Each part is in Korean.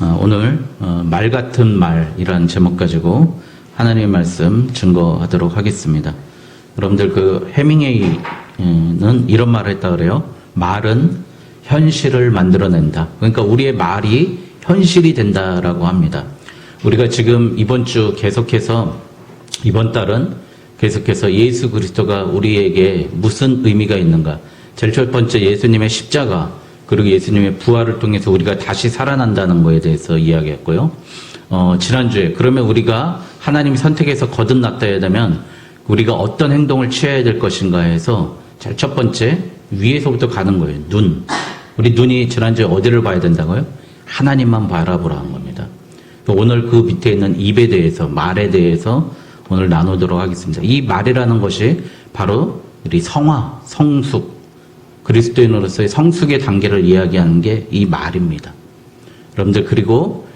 오늘 말 같은 말이라는 제목 가지고 하나님의 말씀 증거하도록 하겠습니다. 여러분들 그 해밍웨이는 이런 말을 했다 그래요. 말은 현실을 만들어낸다. 그러니까 우리의 말이 현실이 된다라고 합니다. 우리가 지금 이번 주 계속해서 이번 달은 계속해서 예수 그리스도가 우리에게 무슨 의미가 있는가. 제일 첫 번째 예수님의 십자가 그리고 예수님의 부활을 통해서 우리가 다시 살아난다는 거에 대해서 이야기했고요. 지난주에 그러면 우리가 하나님이 선택해서 거듭났다 해야 되면 우리가 어떤 행동을 취해야 될 것인가 해서 제일 첫 번째 위에서부터 가는 거예요. 눈. 우리 눈이 지난주에 어디를 봐야 된다고요? 하나님만 바라보라 한 겁니다. 오늘 그 밑에 있는 입에 대해서 말에 대해서 오늘 나누도록 하겠습니다. 이 말이라는 것이 바로 우리 성화, 성숙, 그리스도인으로서의 성숙의 단계를 이야기하는 게 이 말입니다. 여러분들 그리고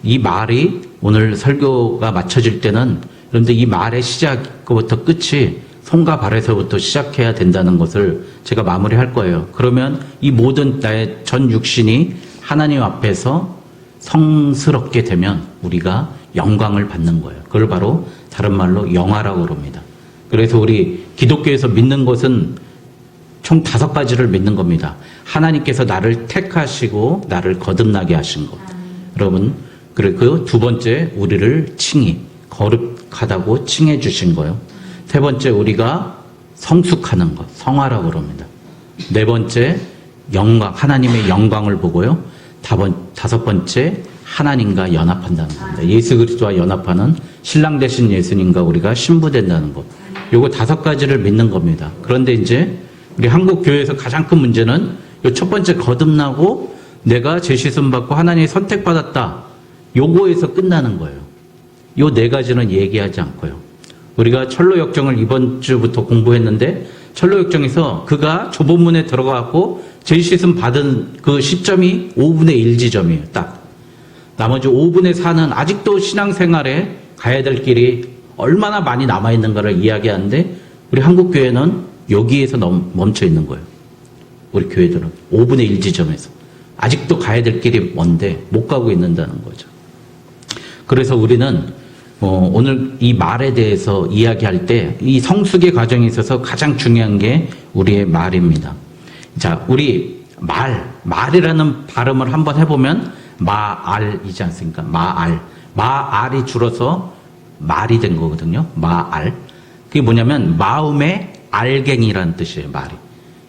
이 말이 오늘 설교가 맞춰질 때는 여러분들 이 말의 시작부터 끝이 손과 발에서부터 시작해야 된다는 것을 제가 마무리할 거예요. 그러면 이 모든 나의 전 육신이 하나님 앞에서 성스럽게 되면 우리가 영광을 받는 거예요. 그걸 바로 다른 말로 영화라고 그럽니다. 그래서 우리 기독교에서 믿는 것은 총 5가지를 믿는 겁니다. 하나님께서 나를 택하시고 나를 거듭나게 하신 것. 여러분, 그리고 두 번째 우리를 칭의, 거룩하다고 칭해 주신 거예요. 세 번째 우리가 성숙하는 것, 성화라고 그럽니다. 네 번째 영광, 하나님의 영광을 보고요. 다섯 번째 하나님과 연합한다는 겁니다. 예수 그리스도와 연합하는 신랑 되신 예수님과 우리가 신부된다는 것. 요거 5가지를 믿는 겁니다. 그런데 이제 우리 한국 교회에서 가장 큰 문제는 요 첫 번째 거듭나고 내가 죄시씀 받고 하나님의 선택받았다. 요거에서 끝나는 거예요. 요 4가지는 얘기하지 않고요. 우리가 철로 역정을 이번 주부터 공부했는데 철로 역정에서 그가 조본문에 들어가고 죄시씀 받은 그 시점이 5분의 1 지점이에요. 딱. 나머지 5분의 4는 아직도 신앙생활에 가야 될 길이 얼마나 많이 남아있는가를 이야기하는데 우리 한국교회는 여기에서 멈춰 있는 거예요. 우리 교회들은 5분의 1 지점에서 아직도 가야 될 길이 먼데 못 가고 있는다는 거죠. 그래서 우리는 오늘 이 말에 대해서 이야기할 때 이 성숙의 과정에 있어서 가장 중요한 게 우리의 말입니다. 자, 우리 말이라는 발음을 한번 해보면 마알이지 않습니까? 마알이 줄어서 말이 된 거거든요. 마알. 그게 뭐냐면 마음의 알갱이라는 뜻이에요. 말이.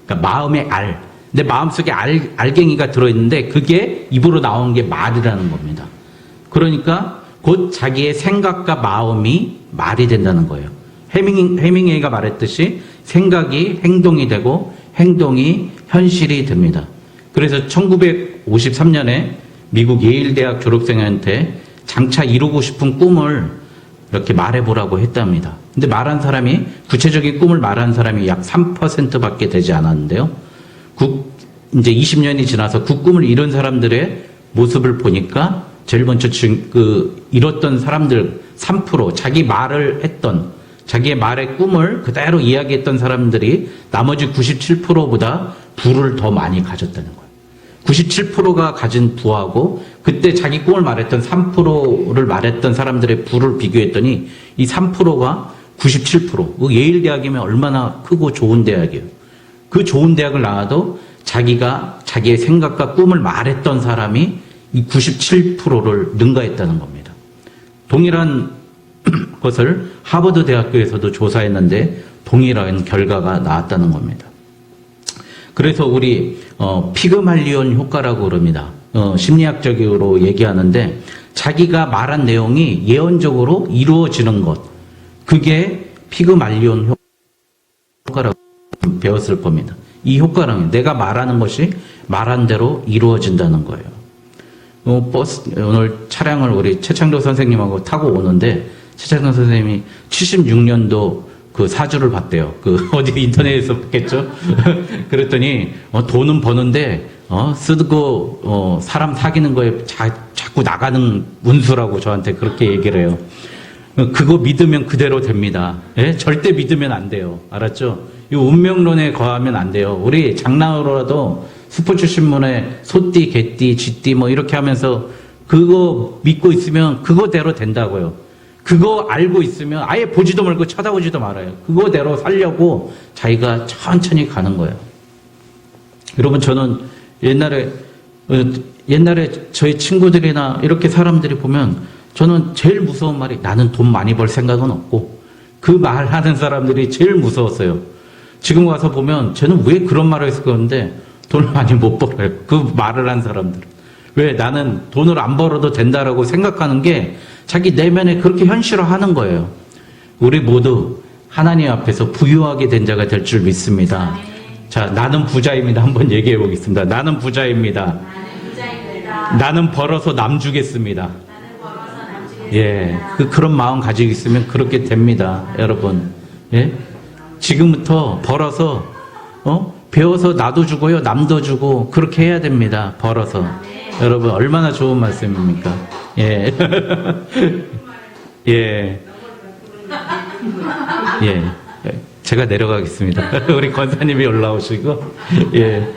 그러니까 마음의 알. 근데 마음속에 알갱이가 들어있는데 그게 입으로 나온 게 말이라는 겁니다. 그러니까 곧 자기의 생각과 마음이 말이 된다는 거예요. 해밍웨이가 말했듯이 생각이 행동이 되고 행동이 현실이 됩니다. 그래서 1953년에 미국 예일대학 졸업생한테 장차 이루고 싶은 꿈을 이렇게 말해보라고 했답니다. 근데 말한 사람이, 구체적인 꿈을 말한 사람이 약 3%밖에 되지 않았는데요. 이제 20년이 지나서 그 꿈을 이룬 사람들의 모습을 보니까 제일 먼저 이뤘던 사람들 3%, 자기 말을 했던, 자기의 말의 꿈을 그대로 이야기했던 사람들이 나머지 97%보다 부를 더 많이 가졌다는 거예요. 97%가 가진 부하고 그때 자기 꿈을 말했던 3%를 말했던 사람들의 부를 비교했더니 이 3%가 97%. 그 예일대학이면 얼마나 크고 좋은 대학이에요. 그 좋은 대학을 나와도 자기의 생각과 꿈을 말했던 사람이 이 97%를 능가했다는 겁니다. 동일한 것을 하버드 대학교에서도 조사했는데 동일한 결과가 나왔다는 겁니다. 그래서 우리 피그말리온 효과라고 그럽니다. 심리학적으로 얘기하는데 자기가 말한 내용이 예언적으로 이루어지는 것, 그게 피그말리온 효과라고 배웠을 겁니다. 이 효과는 내가 말하는 것이 말한 대로 이루어진다는 거예요. 오늘 차량을 우리 최창도 선생님하고 타고 오는데 최창도 선생님이 76년도 그 사주를 봤대요. 어디 인터넷에서 봤겠죠? 그랬더니, 돈은 버는데, 쓰고, 사람 사귀는 거에 자꾸 나가는 운수라고 저한테 그렇게 얘기를 해요. 그거 믿으면 그대로 됩니다. 예? 절대 믿으면 안 돼요. 알았죠? 이 운명론에 거하면 안 돼요. 우리 장난으로라도 스포츠 신문에 소띠, 개띠, 쥐띠 뭐 이렇게 하면서 그거 믿고 있으면 그거대로 된다고요. 그거 알고 있으면 아예 보지도 말고 쳐다보지도 말아요. 그거대로 살려고 자기가 천천히 가는 거예요. 여러분, 저는 옛날에 저희 친구들이나 이렇게 사람들이 보면 저는 제일 무서운 말이 나는 돈 많이 벌 생각은 없고, 그 말하는 사람들이 제일 무서웠어요. 지금 와서 보면 쟤는 왜 그런 말을 했을 건데 돈을 많이 못 벌어요. 그 말을 한 사람들은. 왜? 나는 돈을 안 벌어도 된다라고 생각하는 게 자기 내면에 그렇게 현실화하는 거예요. 우리 모두 하나님 앞에서 부유하게 된 자가 될 줄 믿습니다. 자, 나는 부자입니다. 한번 얘기해 보겠습니다. 나는 부자입니다. 나는 벌어서 남 주겠습니다. 예, 그런 마음 가지고 있으면 그렇게 됩니다, 여러분. 예, 지금부터 벌어서 배워서 나도 주고요, 남도 주고 그렇게 해야 됩니다. 벌어서. 여러분, 얼마나 좋은 말씀입니까? 예, 예, 예. 제가 내려가겠습니다. 우리 권사님이 올라오시고, 예,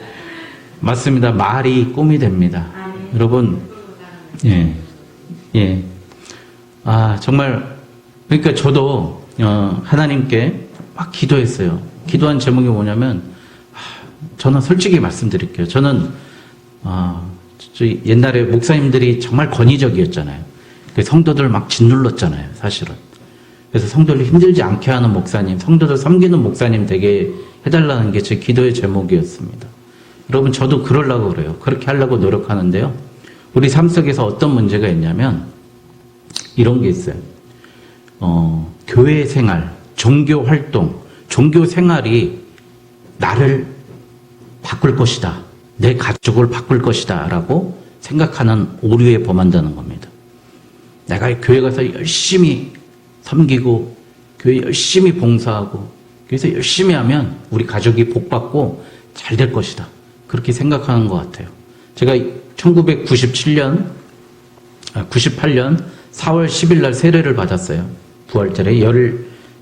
맞습니다. 말이 꿈이 됩니다. 여러분, 예, 예. 아, 정말, 그러니까 저도, 하나님께 막 기도했어요. 기도한 제목이 뭐냐면, 저는 솔직히 말씀드릴게요. 저는, 옛날에 목사님들이 정말 권위적이었잖아요. 성도들 막 짓눌렀잖아요, 사실은. 그래서 성도를 힘들지 않게 하는 목사님, 성도들 섬기는 목사님 되게 해달라는 게 제 기도의 제목이었습니다. 여러분, 저도 그러려고 그래요. 그렇게 하려고 노력하는데요. 우리 삶 속에서 어떤 문제가 있냐면, 이런 게 있어요. 교회 생활, 종교 활동, 종교 생활이 나를 바꿀 것이다. 내 가족을 바꿀 것이다. 라고 생각하는 오류에 범한다는 겁니다. 내가 교회 가서 열심히 섬기고, 교회 열심히 봉사하고, 그래서 열심히 하면 우리 가족이 복받고 잘 될 것이다. 그렇게 생각하는 것 같아요. 제가 1998년 4월 10일 날 세례를 받았어요. 부활절에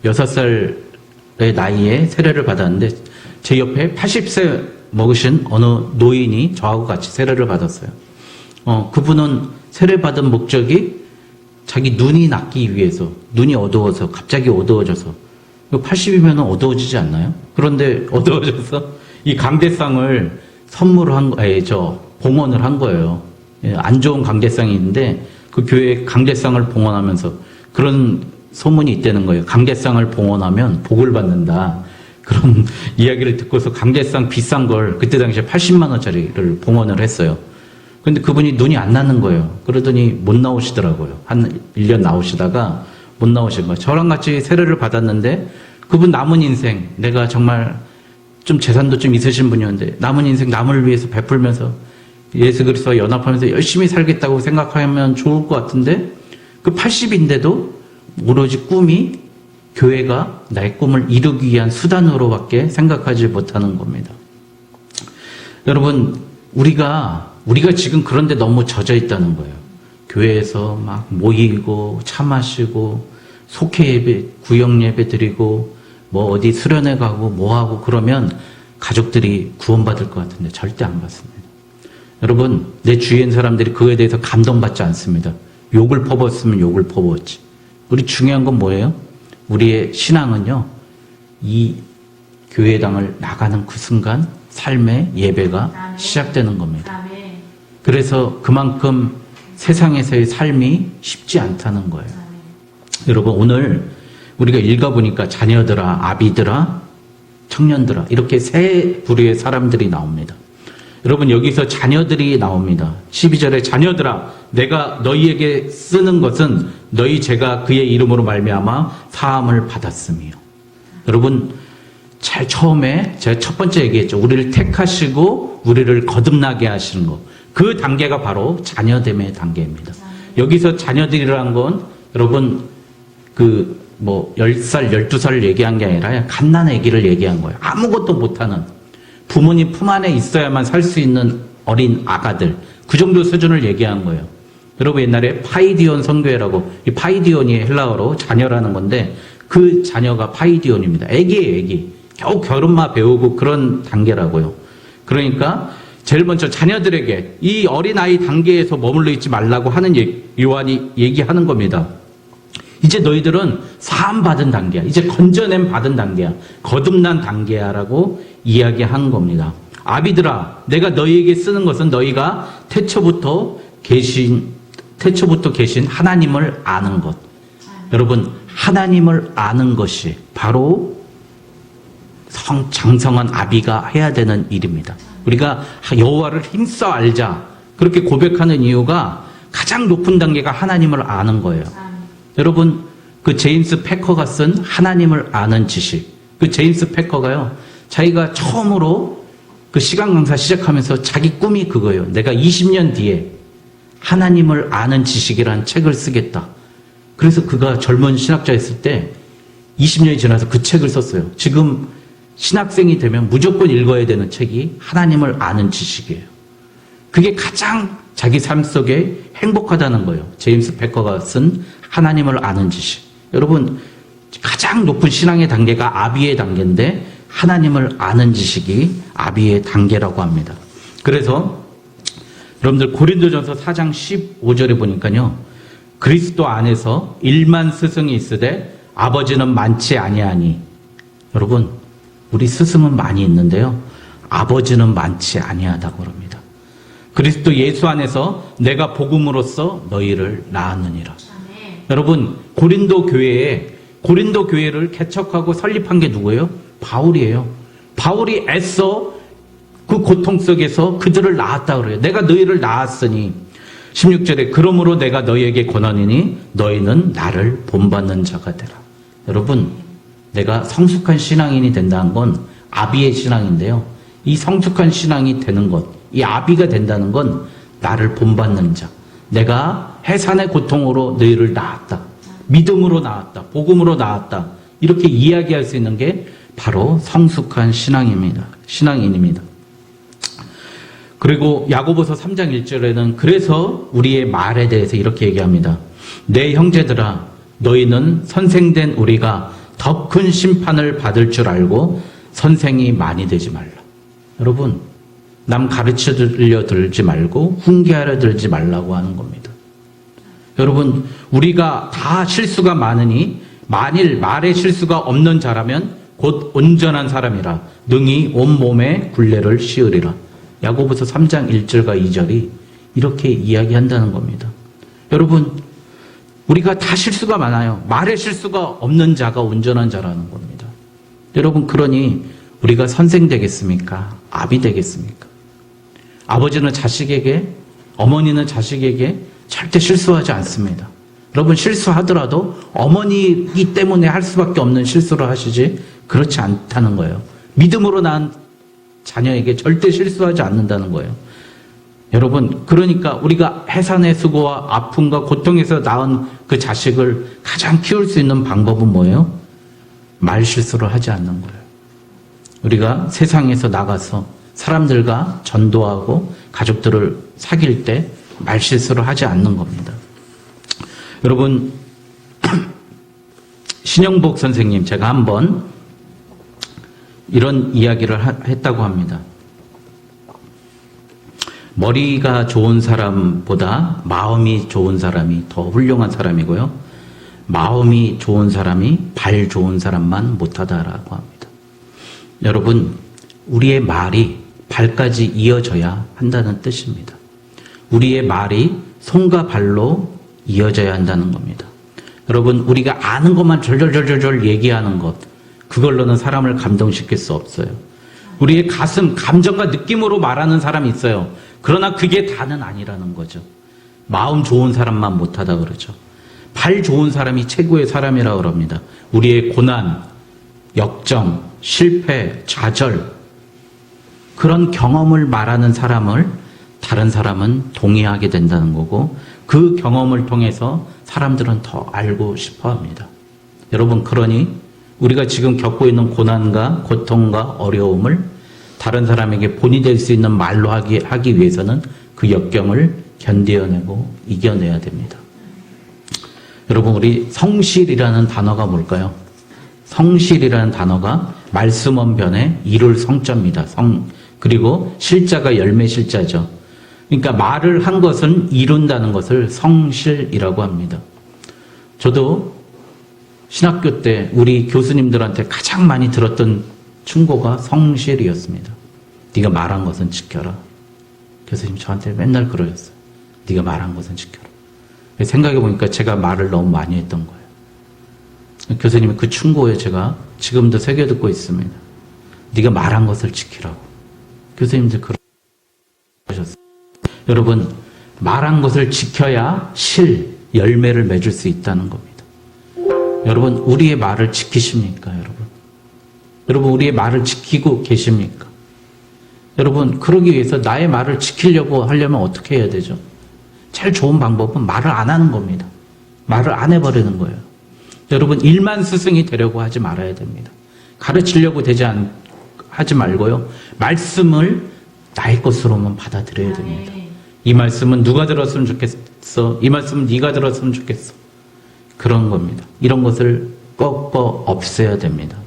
16살의 나이에 세례를 받았는데 제 옆에 80세 먹으신 어느 노인이 저하고 같이 세례를 받았어요. 그분은 세례 받은 목적이 자기 눈이 낫기 위해서, 눈이 어두워서, 갑자기 어두워져서, 80이면 어두워지지 않나요? 그런데 어두워져서 이 강대상을 봉헌을 한 거예요. 안 좋은 강대상이 있는데 그 교회에 강대상을 봉헌하면서 그런 소문이 있다는 거예요. 강대상을 봉헌하면 복을 받는다. 그런 이야기를 듣고서 강대상 비싼 걸 그때 당시에 80만 원짜리를 봉헌을 했어요. 근데 그분이 눈이 안 나는 거예요. 그러더니 못 나오시더라고요. 한 1년 나오시다가 못 나오신 거예요. 저랑 같이 세례를 받았는데 그분 남은 인생, 내가 정말 좀 재산도 좀 있으신 분이었는데 남은 인생 남을 위해서 베풀면서 예수 그리스도와 연합하면서 열심히 살겠다고 생각하면 좋을 것 같은데 그 80인데도 오로지 꿈이 교회가 나의 꿈을 이루기 위한 수단으로밖에 생각하지 못하는 겁니다. 여러분, 우리가 지금 그런데 너무 젖어 있다는 거예요. 교회에서 막 모이고 차 마시고 속회 예배, 구역 예배 드리고 뭐 어디 수련회 가고 뭐 하고 그러면 가족들이 구원받을 것 같은데 절대 안 받습니다. 여러분, 내 주위에 있는 사람들이 그거에 대해서 감동받지 않습니다. 욕을 퍼붓으면 욕을 퍼붓지. 우리 중요한 건 뭐예요? 우리의 신앙은요, 이 교회당을 나가는 그 순간 삶의 예배가 시작되는 겁니다. 그래서 그만큼 세상에서의 삶이 쉽지 않다는 거예요. 여러분, 오늘 우리가 읽어보니까 자녀들아, 아비들아, 청년들아, 이렇게 세 부류의 사람들이 나옵니다. 여러분, 여기서 자녀들이 나옵니다. 12절에 자녀들아, 내가 너희에게 쓰는 것은 너희 죄가 그의 이름으로 말미암아 사함을 받았으며. 여러분, 처음에 제가 첫 번째 얘기했죠. 우리를 택하시고 우리를 거듭나게 하시는 것. 그 단계가 바로 자녀됨의 단계입니다. 여기서 자녀들이라는 건 여러분 10살, 12살을 얘기한 게 아니라 갓난 아기를 얘기한 거예요. 아무것도 못하는 부모님 품 안에 있어야만 살 수 있는 어린 아가들, 그 정도 수준을 얘기한 거예요. 여러분, 옛날에 파이디온 선교회라고, 이 파이디온이 헬라어로 자녀라는 건데 그 자녀가 파이디온입니다. 애기예요, 애기. 겨우 결혼만 배우고 그런 단계라고요. 그러니까 제일 먼저 자녀들에게 이 어린아이 단계에서 머물러 있지 말라고 하는 요한이 얘기하는 겁니다. 이제 너희들은 사함받은 단계야. 이제 건져냄 받은 단계야. 거듭난 단계야라고 이야기하는 겁니다. 아비들아, 내가 너희에게 쓰는 것은 너희가 태초부터 계신 하나님을 아는 것. 여러분, 하나님을 아는 것이 바로 장성한 아비가 해야 되는 일입니다. 우리가 여호와를 힘써 알자 그렇게 고백하는 이유가 가장 높은 단계가 하나님을 아는 거예요. 여러분, 그 제임스 패커가 쓴 하나님을 아는 지식, 그 제임스 패커가요, 자기가 처음으로 그 시간 강사 시작하면서 자기 꿈이 그거예요. 내가 20년 뒤에 하나님을 아는 지식이라는 책을 쓰겠다. 그래서 그가 젊은 신학자였을 때 20년이 지나서 그 책을 썼어요. 지금 신학생이 되면 무조건 읽어야 되는 책이 하나님을 아는 지식이에요. 그게 가장 자기 삶 속에 행복하다는 거예요. 제임스 패커가 쓴 하나님을 아는 지식. 여러분, 가장 높은 신앙의 단계가 아비의 단계인데 하나님을 아는 지식이 아비의 단계라고 합니다. 그래서 여러분들 고린도전서 4장 15절에 보니까요, 그리스도 안에서 1만 스승이 있으되 아버지는 많지 아니하니. 여러분, 우리 스승은 많이 있는데요, 아버지는 많지 아니하다고 그럽니다. 그리스도 예수 안에서 내가 복음으로써 너희를 낳았느니라. 여러분, 고린도 교회를 개척하고 설립한 게 누구예요? 바울이에요. 바울이 애써 그 고통 속에서 그들을 낳았다 그래요. 내가 너희를 낳았으니. 16절에 그러므로 내가 너희에게 권하노니 너희는 나를 본받는 자가 되라. 여러분, 내가 성숙한 신앙인이 된다는 건 아비의 신앙인데요, 이 성숙한 신앙이 되는 것, 이 아비가 된다는 건 나를 본받는 자, 내가 해산의 고통으로 너희를 낳았다, 믿음으로 낳았다, 복음으로 낳았다, 이렇게 이야기할 수 있는 게 바로 성숙한 신앙인입니다. 그리고 야고보서 3장 1절에는 그래서 우리의 말에 대해서 이렇게 얘기합니다. 내 형제들아, 너희는 선생된 우리가 더 큰 심판을 받을 줄 알고 선생이 많이 되지 말라. 여러분, 남 가르쳐들려 들지 말고 훈계하려 들지 말라고 하는 겁니다. 여러분, 우리가 다 실수가 많으니 만일 말에 실수가 없는 자라면 곧 온전한 사람이라 능히 온몸에 굴레를 씌우리라. 야고보서 3장 1절과 2절이 이렇게 이야기한다는 겁니다. 여러분, 우리가 다 실수가 많아요. 말에 실수가 없는 자가 온전한 자라는 겁니다. 여러분, 그러니 우리가 선생 되겠습니까? 아비 되겠습니까? 아버지는 자식에게, 어머니는 자식에게 절대 실수하지 않습니다. 여러분, 실수하더라도 어머니이기 때문에 할 수밖에 없는 실수를 하시지 그렇지 않다는 거예요. 믿음으로 낳은 자녀에게 절대 실수하지 않는다는 거예요. 여러분, 그러니까 우리가 해산의 수고와 아픔과 고통에서 낳은 그 자식을 가장 키울 수 있는 방법은 뭐예요? 말 실수를 하지 않는 거예요. 우리가 세상에서 나가서 사람들과 전도하고 가족들을 사귈 때 말 실수를 하지 않는 겁니다. 여러분, 신영복 선생님, 제가 한번 이런 이야기를 했다고 합니다. 머리가 좋은 사람보다 마음이 좋은 사람이 더 훌륭한 사람이고요, 마음이 좋은 사람이 발 좋은 사람만 못하다라고 합니다. 여러분, 우리의 말이 발까지 이어져야 한다는 뜻입니다. 우리의 말이 손과 발로 이어져야 한다는 겁니다. 여러분, 우리가 아는 것만 절절절절 얘기하는 것, 그걸로는 사람을 감동시킬 수 없어요. 우리의 가슴, 감정과 느낌으로 말하는 사람이 있어요. 그러나 그게 다는 아니라는 거죠. 마음 좋은 사람만 못하다 그러죠. 발 좋은 사람이 최고의 사람이라고 그럽니다. 우리의 고난, 역정, 실패, 좌절, 그런 경험을 말하는 사람을 다른 사람은 동의하게 된다는 거고, 그 경험을 통해서 사람들은 더 알고 싶어 합니다. 여러분, 그러니 우리가 지금 겪고 있는 고난과 고통과 어려움을 다른 사람에게 본이 될 수 있는 말로 하기 위해서는 그 역경을 견뎌내고 이겨내야 됩니다. 여러분, 우리 성실이라는 단어가 뭘까요? 성실이라는 단어가 말씀원변의 이룰 성자입니다. 그리고 실자가 열매 실자죠. 그러니까 말을 한 것은 이룬다는 것을 성실이라고 합니다. 저도 신학교 때 우리 교수님들한테 가장 많이 들었던 충고가 성실이었습니다. 네가 말한 것은 지켜라. 교수님 저한테 맨날 그러셨어요. 네가 말한 것은 지켜라. 생각해보니까 제가 말을 너무 많이 했던 거예요. 교수님의 그 충고에 제가 지금도 새겨듣고 있습니다. 네가 말한 것을 지키라고. 교수님들 그러셨어요. 여러분, 말한 것을 지켜야 열매를 맺을 수 있다는 겁니다. 여러분, 우리의 말을 지키십니까, 여러분? 여러분, 우리의 말을 지키고 계십니까? 여러분, 그러기 위해서 나의 말을 지키려고 하려면 어떻게 해야 되죠? 제일 좋은 방법은 말을 안 하는 겁니다. 말을 안 해버리는 거예요. 여러분, 일만 스승이 되려고 하지 말아야 됩니다. 가르치려고 하지 말고요. 말씀을 나의 것으로만 받아들여야 됩니다. 이 말씀은 누가 들었으면 좋겠어? 이 말씀은 네가 들었으면 좋겠어? 그런 겁니다. 이런 것을 꺾어 없애야 됩니다.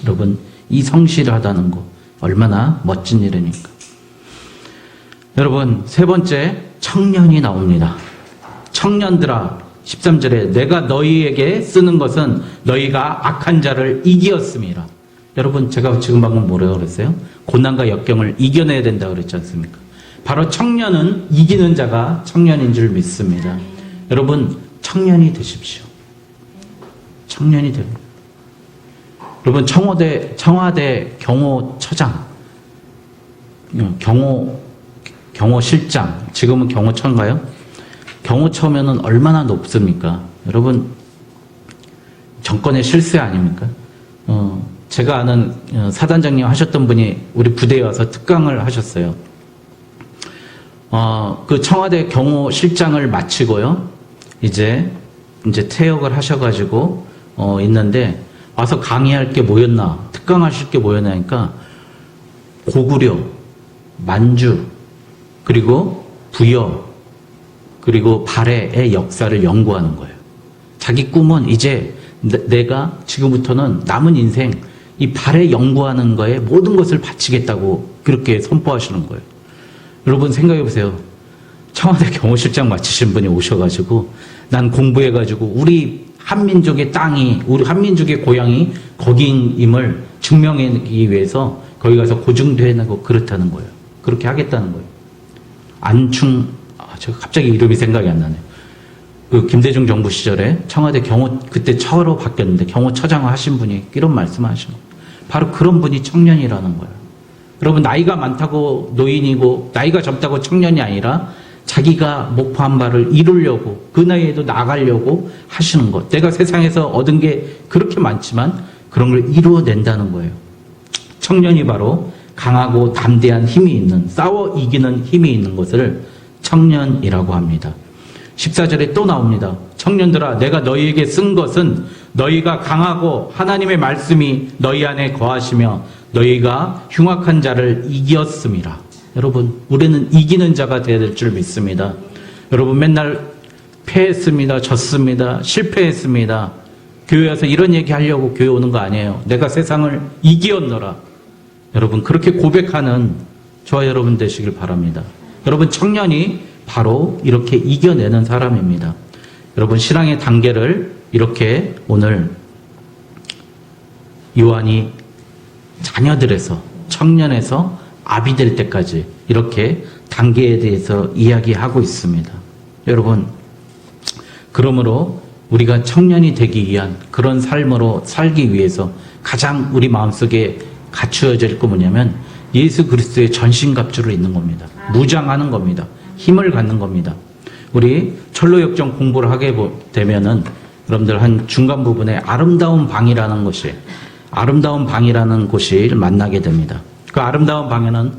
여러분, 이 성실하다는 거 얼마나 멋진 일이니까. 여러분, 세 번째, 청년이 나옵니다. 청년들아, 13절에 내가 너희에게 쓰는 것은 너희가 악한 자를 이기었음이라. 여러분, 제가 지금 방금 뭐라고 그랬어요? 고난과 역경을 이겨내야 된다고 그랬지 않습니까? 바로 청년은 이기는 자가 청년인 줄 믿습니다. 여러분, 청년이 되십시오. 청년이 됩니다. 여러분, 청와대 경호처장, 경호실장, 지금은 경호처인가요? 경호처면은 얼마나 높습니까? 여러분, 정권의 실세 아닙니까? 제가 아는 사단장님 하셨던 분이 우리 부대에 와서 특강을 하셨어요. 그 청와대 경호실장을 마치고요. 이제 퇴역을 하셔가지고, 있는데, 와서 강의할 게 뭐였나, 특강하실 게 뭐였나 하니까, 고구려, 만주, 그리고 부여, 그리고 발해의 역사를 연구하는 거예요. 자기 꿈은 이제 내가 지금부터는 남은 인생 이 발해 연구하는 거에 모든 것을 바치겠다고 그렇게 선포하시는 거예요. 여러분 생각해 보세요. 청와대 경호실장 마치신 분이 오셔가지고 난 공부해가지고 우리 한민족의 땅이, 우리 한민족의 고향이 거기임을 증명하기 위해서 거기 가서 고증도 해내고 그렇다는 거예요. 그렇게 하겠다는 거예요. 제가 갑자기 이름이 생각이 안 나네요. 그 김대중 정부 시절에 청와대 그때 처로 바뀌었는데 경호처장을 하신 분이 이런 말씀을 하신 거예요. 바로 그런 분이 청년이라는 거예요. 여러분, 나이가 많다고 노인이고 나이가 젊다고 청년이 아니라 자기가 목표한 바를 이루려고 그 나이에도 나가려고 하시는 것. 내가 세상에서 얻은 게 그렇게 많지만 그런 걸 이루어낸다는 거예요. 청년이 바로 강하고 담대한 힘이 있는, 싸워 이기는 힘이 있는 것을 청년이라고 합니다. 14절에 또 나옵니다. 청년들아, 내가 너희에게 쓴 것은 너희가 강하고 하나님의 말씀이 너희 안에 거하시며 너희가 흉악한 자를 이겼음이라. 여러분, 우리는 이기는 자가 되어야 될 줄 믿습니다. 여러분, 맨날 패했습니다, 졌습니다, 실패했습니다. 교회 와서 이런 얘기 하려고 교회 오는 거 아니에요. 내가 세상을 이기었노라. 여러분, 그렇게 고백하는 저와 여러분 되시길 바랍니다. 여러분, 청년이 바로 이렇게 이겨내는 사람입니다. 여러분, 신앙의 단계를 이렇게 오늘 요한이 자녀들에서, 청년에서 아비 될 때까지 이렇게 단계에 대해서 이야기하고 있습니다. 여러분, 그러므로 우리가 청년이 되기 위한 그런 삶으로 살기 위해서 가장 우리 마음속에 갖추어질 거 뭐냐면 예수 그리스도의 전신갑주를 입는 겁니다. 무장하는 겁니다. 힘을 갖는 겁니다. 우리 철로역정 공부를 하게 되면은 여러분들 한 중간 부분에 아름다운 방이라는 곳을 만나게 됩니다. 그 아름다운 방에는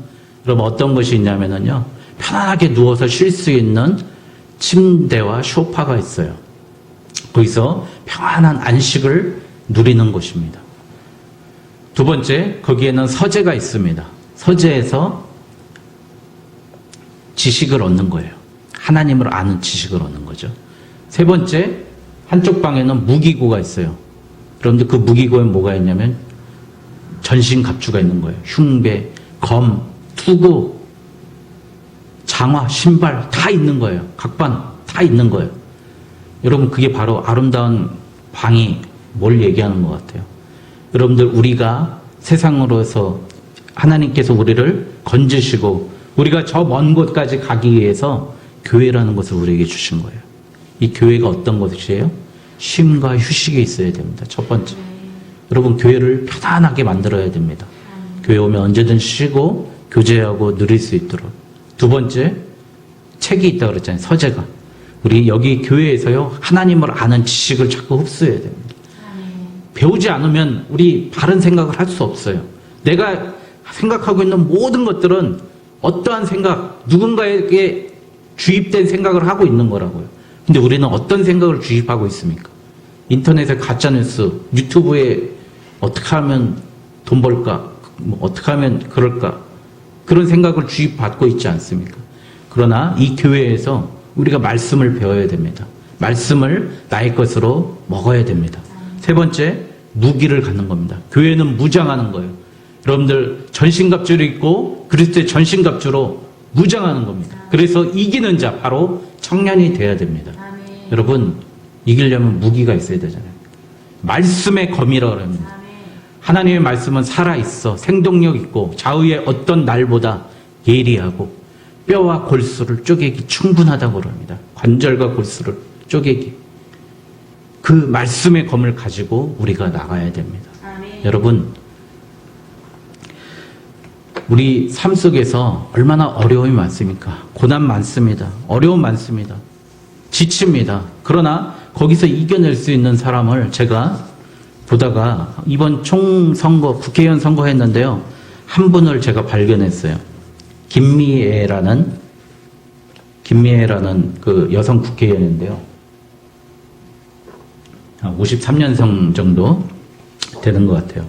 그럼 어떤 것이 있냐면은요, 편안하게 누워서 쉴 수 있는 침대와 소파가 있어요. 거기서 평안한 안식을 누리는 곳입니다. 두 번째, 거기에는 서재가 있습니다. 서재에서 지식을 얻는 거예요. 하나님을 아는 지식을 얻는 거죠. 세 번째, 한쪽 방에는 무기고가 있어요. 그런데 그 무기고에 뭐가 있냐면 전신갑주가 있는 거예요. 흉배, 검, 투구, 장화, 신발 다 있는 거예요. 각반 다 있는 거예요. 여러분, 그게 바로 아름다운 방이 뭘 얘기하는 것 같아요. 여러분들, 우리가 세상으로서 하나님께서 우리를 건지시고 우리가 저 먼 곳까지 가기 위해서 교회라는 것을 우리에게 주신 거예요. 이 교회가 어떤 것이에요? 쉼과 휴식이 있어야 됩니다. 첫 번째. 여러분, 교회를 편안하게 만들어야 됩니다. 교회 오면 언제든 쉬고 교제하고 누릴 수 있도록. 두 번째, 책이 있다고 그랬잖아요. 서재가. 우리 여기 교회에서요, 하나님을 아는 지식을 자꾸 흡수해야 됩니다. 배우지 않으면 우리 바른 생각을 할 수 없어요. 내가 생각하고 있는 모든 것들은 어떠한 생각, 누군가에게 주입된 생각을 하고 있는 거라고요. 근데 우리는 어떤 생각을 주입하고 있습니까? 인터넷에 가짜뉴스, 유튜브에 어떻게 하면 돈 벌까? 어떻게 하면 그럴까? 그런 생각을 주입받고 있지 않습니까? 그러나 이 교회에서 우리가 말씀을 배워야 됩니다. 말씀을 나의 것으로 먹어야 됩니다. 세 번째, 무기를 갖는 겁니다. 교회는 무장하는 거예요. 여러분들, 전신갑주를 입고 그리스도의 전신갑주로 무장하는 겁니다. 그래서 이기는 자, 바로 청년이 돼야 됩니다. 여러분, 이기려면 무기가 있어야 되잖아요. 말씀의 검이라고 합니다. 하나님의 말씀은 살아있어, 생동력 있고 좌우의 어떤 날보다 예리하고 뼈와 골수를 쪼개기 충분하다고 합니다. 관절과 골수를 쪼개기. 그 말씀의 검을 가지고 우리가 나가야 됩니다. 여러분, 우리 삶 속에서 얼마나 어려움이 많습니까? 고난 많습니다. 어려움 많습니다. 지칩니다. 그러나 거기서 이겨낼 수 있는 사람을 제가 보다가 이번 총선거, 국회의원 선거했는데요. 한 분을 제가 발견했어요. 김미애라는 그 여성 국회의원인데요. 53년생 정도 되는 것 같아요.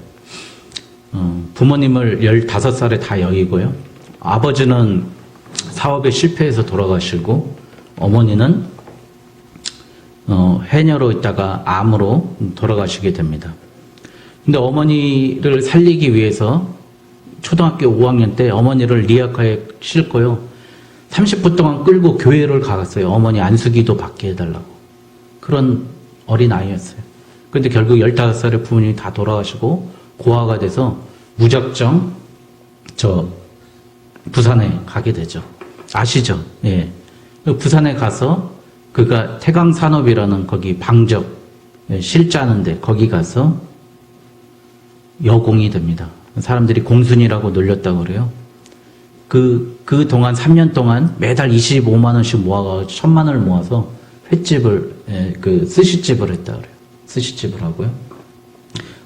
부모님을 15살에 다 여의고요. 아버지는 사업에 실패해서 돌아가시고 어머니는 해녀로 있다가 암으로 돌아가시게 됩니다. 근데 어머니를 살리기 위해서 초등학교 5학년 때 어머니를 리아카에 싣고요. 30분 동안 끌고 교회를 가갔어요. 어머니 안수기도 받게 해달라고. 그런 어린 아이였어요. 그런데 결국 15살에 부모님이 다 돌아가시고 고아가 돼서 무작정 부산에 가게 되죠. 아시죠? 예. 부산에 가서 그가 태강산업이라는 거기 방적 실짜는데 거기 가서 여공이 됩니다. 사람들이 공순이라고 놀렸다고 그래요. 그 동안 3년 동안 매달 25만 원씩 모아가 1,000만 원을 모아서 횟집을 스시집을 했다 그래요. 스시집을 하고요.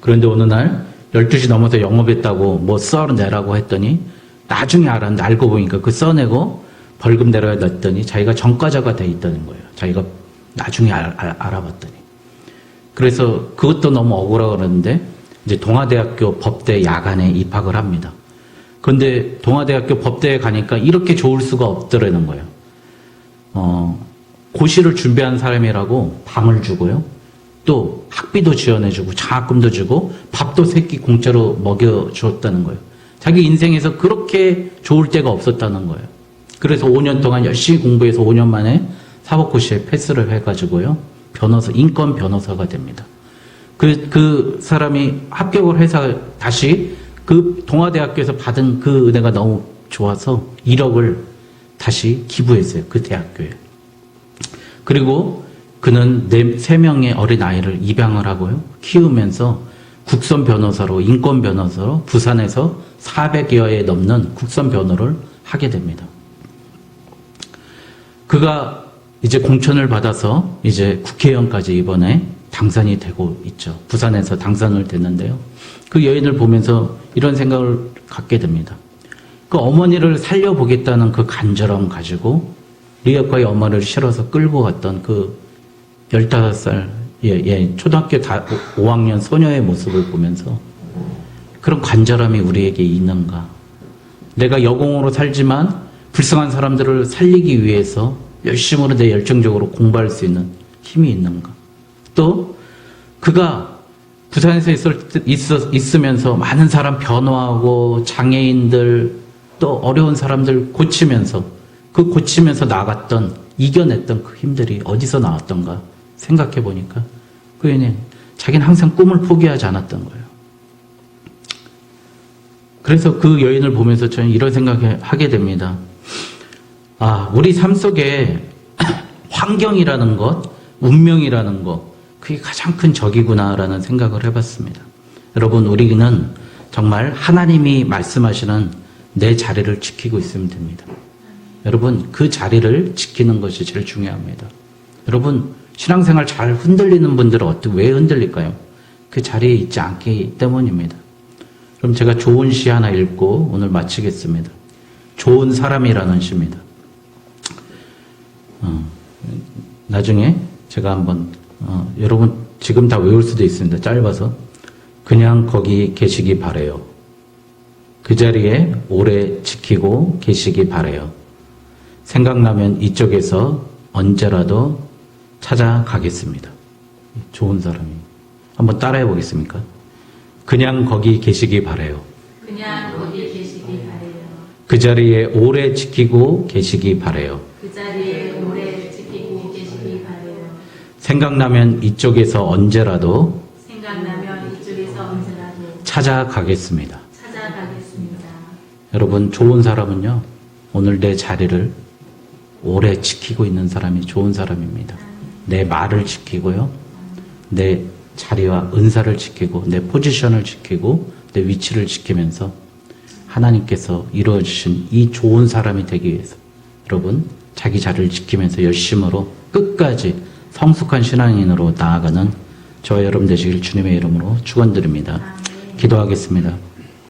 그런데 어느 날 12시 넘어서 영업했다고 뭐 써내라고 했더니 나중에 알고 보니까 그 써내고 벌금 내려야 됐더니 자기가 전과자가 돼 있다는 거예요. 자기가 나중에 알아봤더니. 그래서 그것도 너무 억울하고 그러는데 이제 동아대학교 법대 야간에 입학을 합니다. 그런데 동아대학교 법대에 가니까 이렇게 좋을 수가 없더라는 거예요. 고시를 준비한 사람이라고 방을 주고요. 또 학비도 지원해주고 장학금도 주고 밥도 3끼 공짜로 먹여줬다는 거예요. 자기 인생에서 그렇게 좋을 때가 없었다는 거예요. 그래서 5년 동안 열심히 공부해서 5년 만에 사법고시에 패스를 해가지고요. 인권 변호사가 됩니다. 그 사람이 합격을 해서 다시 그 동아대학교에서 받은 그 은혜가 너무 좋아서 1억을 다시 기부했어요. 그 대학교에. 그리고 그는 3명의 어린 아이를 입양을 하고요. 키우면서 국선 변호사로, 인권 변호사로 부산에서 400여에 넘는 국선 변호를 하게 됩니다. 그가 이제 공천을 받아서 이제 국회의원까지 이번에 당선이 되고 있죠. 부산에서 당선을 됐는데요. 그 여인을 보면서 이런 생각을 갖게 됩니다. 그 어머니를 살려보겠다는 그 간절함 가지고 리아카의 어머니를 실어서 끌고 갔던 그 15살 초등학교 5학년 소녀의 모습을 보면서 그런 간절함이 우리에게 있는가? 내가 여공으로 살지만 불쌍한 사람들을 살리기 위해서 열심으로 내 열정적으로 공부할 수 있는 힘이 있는가? 또 그가 부산에서 있으면서 많은 사람 변호하고 장애인들 또 어려운 사람들 고치면서 나갔던 이겨냈던 그 힘들이 어디서 나왔던가 생각해 보니까 그 여인이 자기는 항상 꿈을 포기하지 않았던 거예요. 그래서 그 여인을 보면서 저는 이런 생각을 하게 됩니다. 아, 우리 삶 속에 환경이라는 것, 운명이라는 것, 그게 가장 큰 적이구나라는 생각을 해봤습니다. 여러분, 우리는 정말 하나님이 말씀하시는 내 자리를 지키고 있으면 됩니다. 여러분, 그 자리를 지키는 것이 제일 중요합니다. 여러분, 신앙생활 잘 흔들리는 분들은 왜 흔들릴까요? 그 자리에 있지 않기 때문입니다. 그럼 제가 좋은 시 하나 읽고 오늘 마치겠습니다. 좋은 사람이라는 시입니다. 나중에 제가 한번 여러분 지금 다 외울 수도 있습니다. 짧아서. 그냥 거기 계시기 바래요. 그 자리에 오래 지키고 계시기 바래요. 생각나면 이쪽에서 언제라도 찾아가겠습니다. 좋은 사람이. 한번 따라해 보겠습니까? 그냥 거기 계시기 바래요. 그냥 거기 계시기 바래요. 그 자리에 오래 지키고 계시기 바래요. 그 자리에 오래 지키고 계시기 바래요. 생각나면 이쪽에서 언제라도 생각나면 이쪽에서 언제라도 찾아가겠습니다. 찾아가겠습니다. 여러분, 좋은 사람은요, 오늘 내 자리를 오래 지키고 있는 사람이 좋은 사람입니다. 내 말을 지키고요, 내 자리와 은사를 지키고, 내 포지션을 지키고, 내 위치를 지키면서 하나님께서 이루어주신 이 좋은 사람이 되기 위해서 여러분, 자기 자리를 지키면서 열심으로 끝까지 성숙한 신앙인으로 나아가는 저와 여러분 되시길 주님의 이름으로 축원드립니다. 기도하겠습니다.